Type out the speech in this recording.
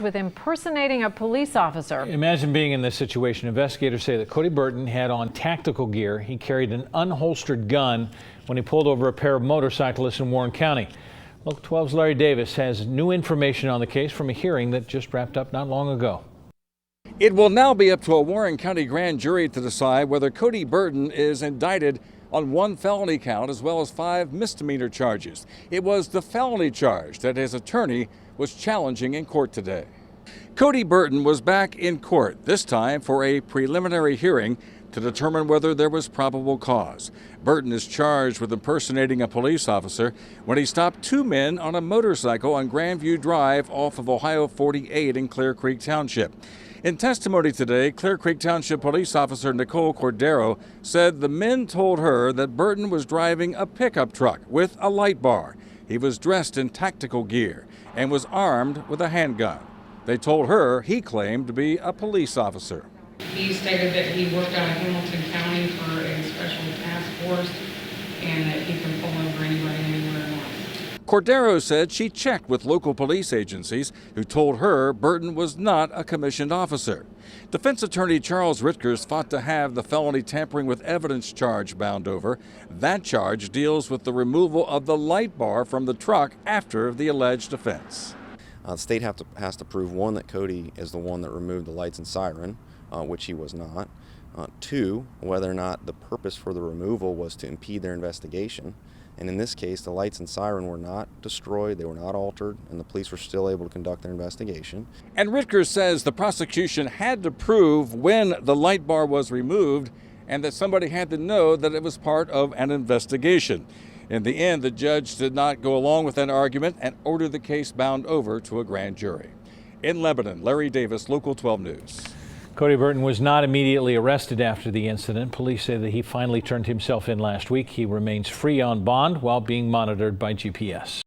with impersonating a police officer. Imagine being in this situation. Investigators say that Cody Burton had on tactical gear. He carried an unholstered gun when he pulled over a pair of motorcyclists in Warren County. Local 12's Larry Davis has new information on the case from a hearing that just wrapped up not long ago. It will now be up to a Warren County grand jury to decide whether Cody Burton is indicted on 1 felony count as well as 5 misdemeanor charges. It was the felony charge that his attorney was challenging in court today. Cody Burton was back in court, this time for a preliminary hearing to determine whether there was probable cause. Burton is charged with impersonating a police officer when he stopped 2 men on a motorcycle on Grandview Drive off of Ohio 48 in Clearcreek Township. In testimony today, Clearcreek Township Police Officer Nicole Cordero said the men told her that Burton was driving a pickup truck with a light bar. He was dressed in tactical gear and was armed with a handgun. They told her he claimed to be a police officer. He stated that he worked out of Hamilton County for a special task force and that he can pull over anybody anywhere he wants. Cordero said she checked with local police agencies who told her Burton was not a commissioned officer. Defense attorney Charles Ritkers fought to have the felony tampering with evidence charge bound over. That charge deals with the removal of the light bar from the truck after the alleged offense. The state has to prove, 1, that Cody is the one that removed the lights and siren, which he was not. 2, whether or not the purpose for the removal was to impede their investigation. And in this case, the lights and siren were not destroyed, they were not altered, and the police were still able to conduct their investigation. And Ritkers says the prosecution had to prove when the light bar was removed and that somebody had to know that it was part of an investigation. In the end, the judge did not go along with that argument and ordered the case bound over to a grand jury. In Lebanon, Larry Davis, Local 12 News. Cody Burton was not immediately arrested after the incident. Police say that he finally turned himself in last week. He remains free on bond while being monitored by GPS.